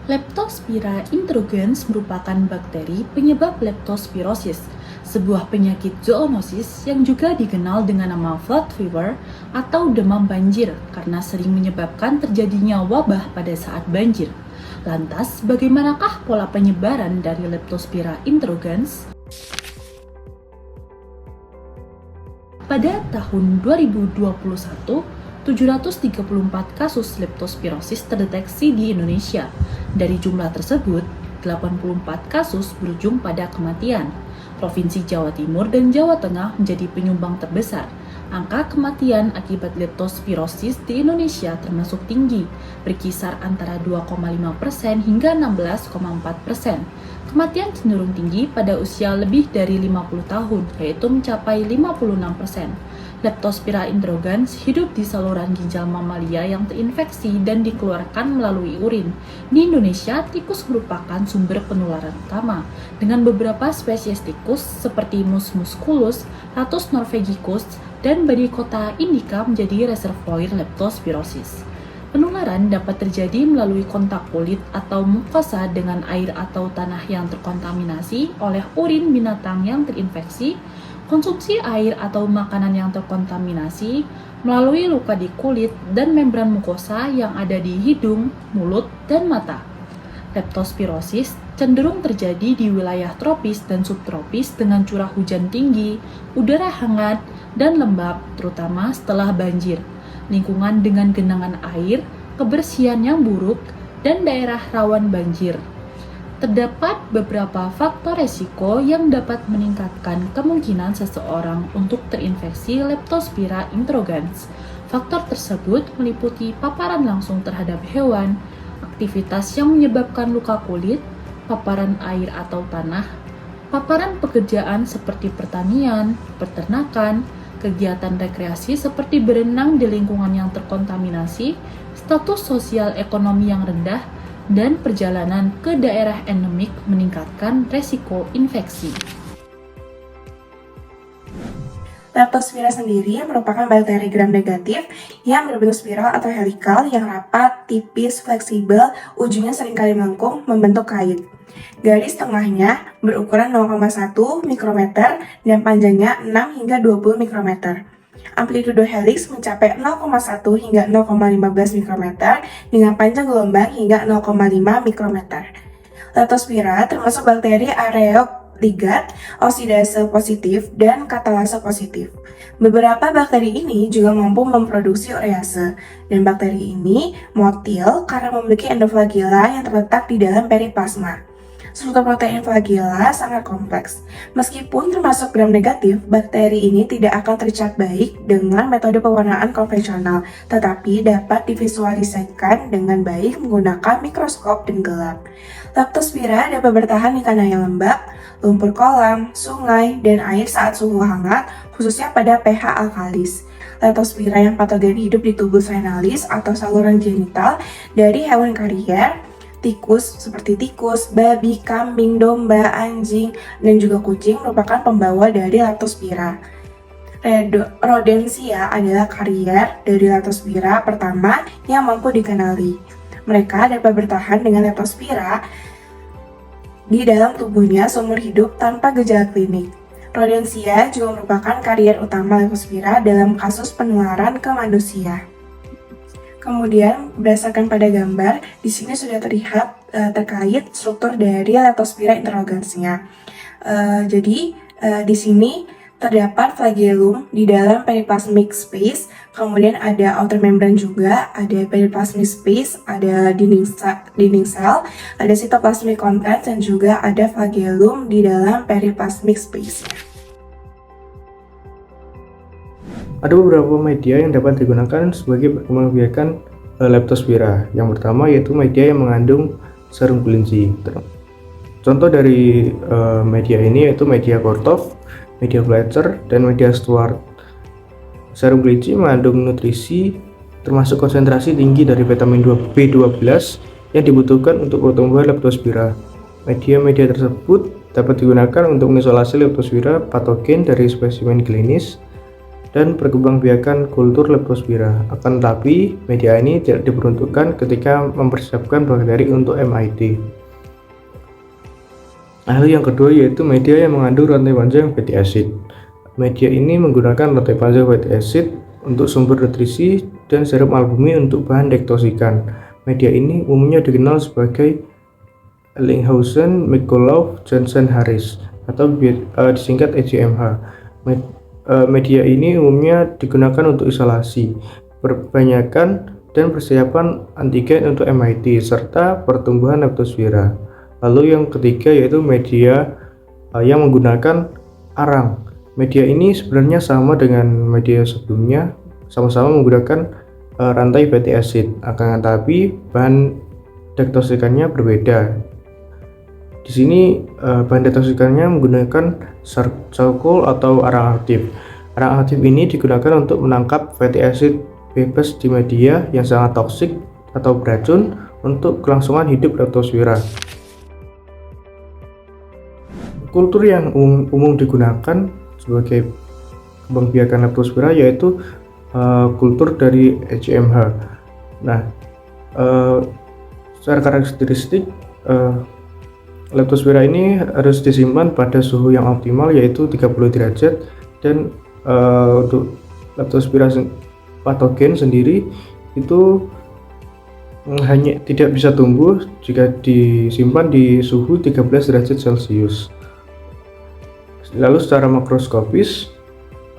Leptospira intrugans merupakan bakteri penyebab leptospirosis, sebuah penyakit zoonosis yang juga dikenal dengan nama flood fever atau demam banjir karena sering menyebabkan terjadinya wabah pada saat banjir. Lantas, bagaimanakah pola penyebaran dari Leptospira intrugans? Pada tahun 2021, 734 kasus leptospirosis terdeteksi di Indonesia. Dari jumlah tersebut, 84 kasus berujung pada kematian. Provinsi Jawa Timur dan Jawa Tengah menjadi penyumbang terbesar. Angka kematian akibat leptospirosis di Indonesia termasuk tinggi, berkisar antara 2,5% hingga 16,4%. Kematian cenderung tinggi pada usia lebih dari 50 tahun, yaitu mencapai 56%. Leptospira intrugans hidup di saluran ginjal mamalia yang terinfeksi dan dikeluarkan melalui urin. Di Indonesia, tikus merupakan sumber penularan utama, dengan beberapa spesies tikus seperti Mus musculus, Ratus norvegicus, dan Barycota indica menjadi reservoir leptospirosis. Penularan dapat terjadi melalui kontak kulit atau mukosa dengan air atau tanah yang terkontaminasi oleh urin binatang yang terinfeksi, konsumsi air atau makanan yang terkontaminasi, melalui luka di kulit dan membran mukosa yang ada di hidung, mulut, dan mata. Leptospirosis cenderung terjadi di wilayah tropis dan subtropis dengan curah hujan tinggi, udara hangat, dan lembab, terutama setelah banjir, lingkungan dengan genangan air, kebersihan yang buruk, dan daerah rawan banjir. Terdapat beberapa faktor resiko yang dapat meningkatkan kemungkinan seseorang untuk terinfeksi Leptospira intrugans. Faktor tersebut meliputi paparan langsung terhadap hewan, aktivitas yang menyebabkan luka kulit, paparan air atau tanah, paparan pekerjaan seperti pertanian, peternakan, kegiatan rekreasi seperti berenang di lingkungan yang terkontaminasi, status sosial ekonomi yang rendah, dan perjalanan ke daerah endemik meningkatkan resiko infeksi. Leptospira sendiri merupakan bakteri gram negatif yang berbentuk spiral atau helikal yang rapat, tipis, fleksibel, ujungnya seringkali melengkung membentuk kait. Garis tengahnya berukuran 0,1 mikrometer dan panjangnya 6 hingga 20 mikrometer. Amplitudo helix mencapai 0,1 hingga 0,15 mikrometer dengan panjang gelombang hingga 0,5 mikrometer. Leptospira termasuk bakteri aeroligat, oksidase positif, dan katalase positif. Beberapa bakteri ini juga mampu memproduksi urease, dan bakteri ini motil karena memiliki endoflagella yang terletak di dalam periplasma. Struktur protein flagella sangat kompleks. Meskipun termasuk gram negatif, bakteri ini tidak akan terlihat baik dengan metode pewarnaan konvensional, tetapi dapat divisualisasikan dengan baik menggunakan mikroskop dan gelap. Leptospira dapat bertahan di tanah yang lembab, lumpur kolam, sungai, dan air saat suhu hangat, khususnya pada pH alkalis. Leptospira yang patogen hidup di tubuh senalis atau saluran genital dari hewan karier, tikus seperti tikus, babi, kambing, domba, anjing, dan juga kucing merupakan pembawa dari Leptospira. Rodentia adalah karier dari Leptospira pertama yang mampu dikenali. Mereka dapat bertahan dengan Leptospira di dalam tubuhnya seumur hidup tanpa gejala klinik. Rodentia juga merupakan karier utama Leptospira dalam kasus penularan ke manusia. Kemudian, berdasarkan pada gambar, di sini sudah terlihat terkait struktur dari Leptospira intrugans-nya. Jadi, di sini terdapat flagellum di dalam periplasmic space, kemudian ada outer membrane juga, ada periplasmic space, ada dinding sel, ada cytoplasmic content, dan juga ada flagellum di dalam periplasmic space. Ada beberapa media yang dapat digunakan sebagai perkembangbiakan Leptospira. Yang pertama yaitu media yang mengandung serum kelinci. Contoh dari media ini yaitu media Korthoff, media Fletcher, dan media Stewart. Serum kelinci mengandung nutrisi termasuk konsentrasi tinggi dari vitamin B12 yang dibutuhkan untuk pertumbuhan Leptospira. Media-media tersebut dapat digunakan untuk mengisolasi Leptospira patogen dari spesimen klinis dan perkembangbiakan kultur leptospira. Akan tetapi, media ini tidak diperuntukkan ketika mempersiapkan bakteri untuk MIT. Hal yang kedua yaitu media yang mengandung rantai panjang fatty acid. Media ini menggunakan rantai panjang fatty acid untuk sumber nutrisi dan serum albumin untuk bahan dektosikan. Media ini umumnya dikenal sebagai Elinghausen, McCullough, Johnson, Harris atau disingkat EJMH. Media ini umumnya digunakan untuk isolasi, perbanyakan dan persiapan antigen untuk MIT serta pertumbuhan leptospira. Lalu yang ketiga yaitu media yang menggunakan arang. Media ini sebenarnya sama dengan media sebelumnya, sama-sama menggunakan rantai fatty acid, akan tetapi bahan dektosikannya berbeda. Di sini bahan dektosikannya menggunakan charcoal atau arang aktif. Arang aktif ini digunakan untuk menangkap fatty acid bebas di media yang sangat toksik atau beracun untuk kelangsungan hidup leptospira. Kultur yang umum digunakan sebagai pengbiakan leptospira yaitu kultur dari EJMH. Nah, secara karakteristik leptospira ini harus disimpan pada suhu yang optimal yaitu 30 derajat dan untuk leptospira patogen sendiri itu hanya tidak bisa tumbuh jika disimpan di suhu 13 derajat Celcius. Lalu secara makroskopis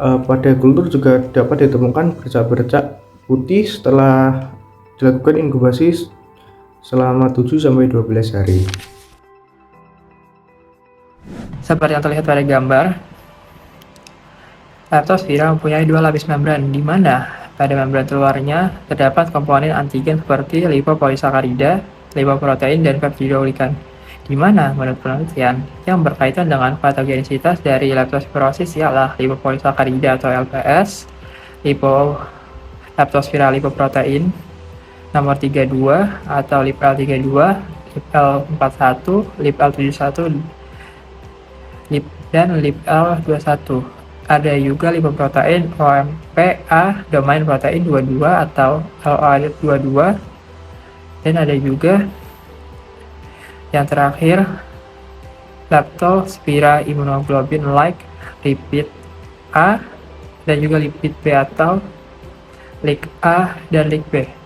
pada kultur juga dapat ditemukan bercak-bercak putih setelah dilakukan inkubasi selama 7-12 hari. Seperti yang terlihat pada gambar, leptospira mempunyai dua lapis membran, di mana pada membran luarnya terdapat komponen antigen seperti lipopolisakarida, lipoprotein, dan peptidoglikan, di mana menurut penelitian yang berkaitan dengan patogenisitas dari leptospirosis ialah lipopolisakarida atau LPS, leptospira lipoprotein nomor 32 atau LipL32, LipL41, LipL71, dan LipL21. Ada juga lipoprotein OMP-A domain protein 22 atau LOA22, dan ada juga yang terakhir leptospira immunoglobulin like lipid A dan juga lipid B atau LIC-A dan LIC-B.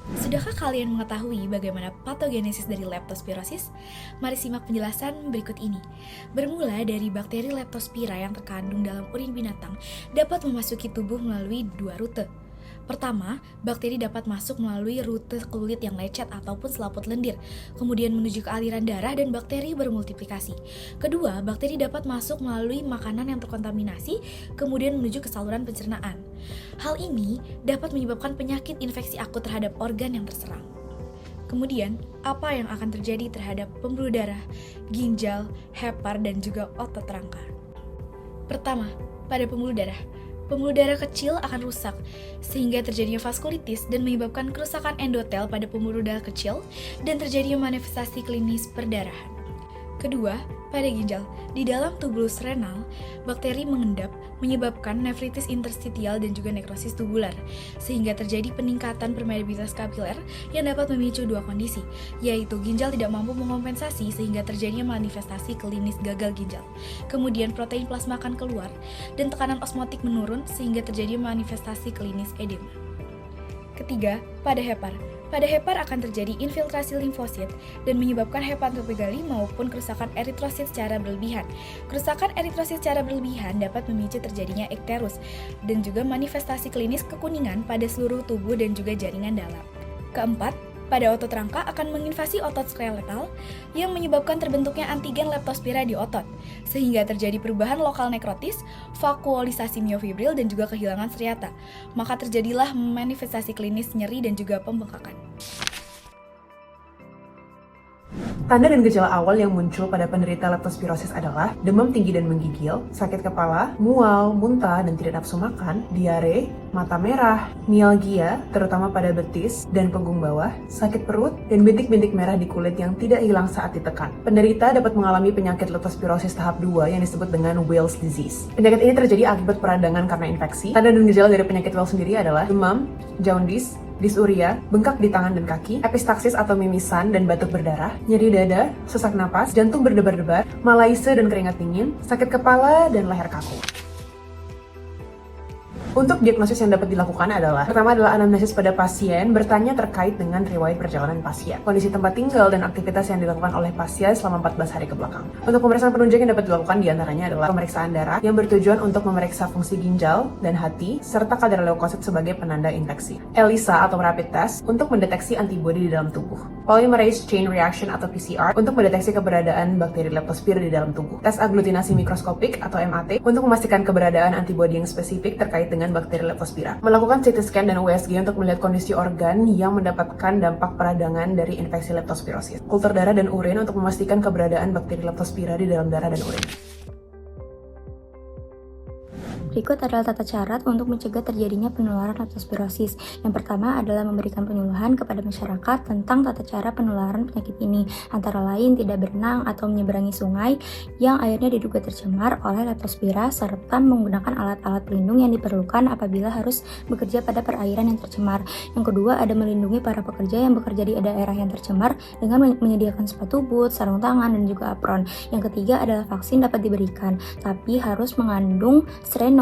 Sudahkah kalian mengetahui bagaimana patogenesis dari leptospirosis? Mari simak penjelasan berikut ini. Bermula dari bakteri leptospira yang terkandung dalam urin binatang dapat memasuki tubuh melalui dua rute. Pertama, bakteri dapat masuk melalui rute kulit yang lecet ataupun selaput lendir, kemudian menuju ke aliran darah dan bakteri bermultiplikasi. Kedua, bakteri dapat masuk melalui makanan yang terkontaminasi, kemudian menuju ke saluran pencernaan. Hal ini dapat menyebabkan penyakit infeksi akut terhadap organ yang terserang. Kemudian, apa yang akan terjadi terhadap pembuluh darah, ginjal, hepar, dan juga otot rangka? Pertama, pada pembuluh darah kecil akan rusak, sehingga terjadinya vaskulitis dan menyebabkan kerusakan endotel pada pembuluh darah kecil dan terjadinya manifestasi klinis perdarahan. Kedua, pada ginjal, di dalam tubulus renal, bakteri mengendap menyebabkan nefritis interstitial dan juga nekrosis tubular, sehingga terjadi peningkatan permeabilitas kapiler yang dapat memicu dua kondisi, yaitu ginjal tidak mampu mengompensasi sehingga terjadinya manifestasi klinis gagal ginjal. Kemudian protein plasma akan keluar dan tekanan osmotik menurun sehingga terjadi manifestasi klinis edema. Ketiga, pada hepar. Pada hepar akan terjadi infiltrasi limfosit dan menyebabkan hepatomegali maupun kerusakan eritrosit secara berlebihan. Kerusakan eritrosit secara berlebihan dapat memicu terjadinya ikterus dan juga manifestasi klinis kekuningan pada seluruh tubuh dan juga jaringan dalam. Keempat, pada otot rangka akan menginvasi otot skeletal yang menyebabkan terbentuknya antigen leptospira di otot, sehingga terjadi perubahan lokal nekrotis, vakuolisasi miofibril, dan juga kehilangan striata. Maka terjadilah manifestasi klinis nyeri dan juga pembengkakan. Tanda dan gejala awal yang muncul pada penderita leptospirosis adalah demam tinggi dan menggigil, sakit kepala, mual, muntah dan tidak nafsu makan, diare, mata merah, mialgia, terutama pada betis dan punggung bawah, sakit perut, dan bintik-bintik merah di kulit yang tidak hilang saat ditekan. Penderita dapat mengalami penyakit leptospirosis tahap 2 yang disebut dengan Weil's disease. Penyakit ini terjadi akibat peradangan karena infeksi. Tanda dan gejala dari penyakit Weil's sendiri adalah demam, jaundice, disuria, bengkak di tangan dan kaki, epistaksis atau mimisan dan batuk berdarah, nyeri dada, sesak napas, jantung berdebar-debar, malaise dan keringat dingin, sakit kepala, dan leher kaku. Untuk diagnosis yang dapat dilakukan adalah, pertama adalah anamnesis pada pasien, bertanya terkait dengan riwayat perjalanan pasien, kondisi tempat tinggal dan aktivitas yang dilakukan oleh pasien selama 14 hari ke belakang. Untuk pemeriksaan penunjang yang dapat dilakukan diantaranya adalah pemeriksaan darah yang bertujuan untuk memeriksa fungsi ginjal dan hati, serta kadar leukosit sebagai penanda infeksi. ELISA atau rapid test untuk mendeteksi antibodi di dalam tubuh. Polymerase chain reaction atau PCR untuk mendeteksi keberadaan bakteri leptospira di dalam tubuh. Tes aglutinasi mikroskopik atau MAT untuk memastikan keberadaan antibodi yang spesifik terkait dengan bakteri leptospira. Melakukan CT scan dan USG untuk melihat kondisi organ yang mendapatkan dampak peradangan dari infeksi leptospirosis. Kultur darah dan urin untuk memastikan keberadaan bakteri leptospira di dalam darah dan urin. Berikut adalah tata cara untuk mencegah terjadinya penularan leptospirosis. Yang pertama adalah memberikan penyuluhan kepada masyarakat tentang tata cara penularan penyakit ini, antara lain tidak berenang atau menyeberangi sungai yang airnya diduga tercemar oleh leptospira, serta menggunakan alat-alat pelindung yang diperlukan apabila harus bekerja pada perairan yang tercemar. Yang kedua ada melindungi para pekerja yang bekerja di daerah yang tercemar dengan menyediakan sepatu boot, sarung tangan, dan juga apron. Yang ketiga adalah vaksin dapat diberikan, tapi harus mengandung strain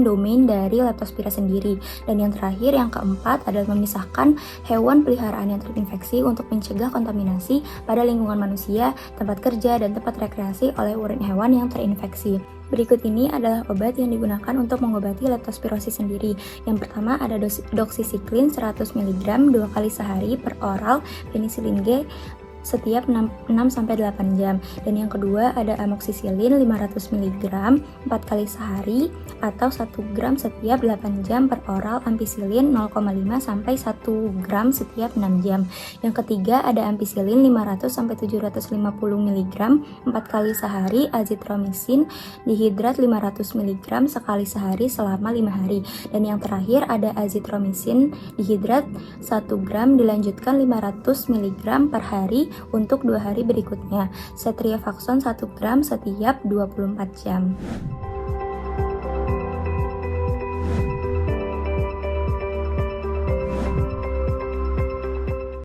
domain dari leptospira sendiri. Dan yang terakhir, yang keempat adalah memisahkan hewan peliharaan yang terinfeksi untuk mencegah kontaminasi pada lingkungan manusia, tempat kerja, dan tempat rekreasi oleh urin hewan yang terinfeksi. Berikut ini adalah obat yang digunakan untuk mengobati leptospirosis sendiri. Yang pertama ada doxycycline 100 mg 2 kali sehari per oral, penicillin G setiap 6-8 jam. Dan yang kedua ada amoxicillin 500 mg 4 kali sehari atau 1 gram setiap 8 jam per oral, ampicillin 0,5 sampai 1 gram setiap 6 jam. Yang ketiga ada ampicillin 500 sampai 750 mg 4 kali sehari, azithromycin dihidrat 500 mg sekali sehari selama 5 hari. Dan yang terakhir ada azithromycin dihidrat 1 gram dilanjutkan 500 mg per hari untuk 2 hari berikutnya. Ceftriaxone 1 gram setiap 24 jam.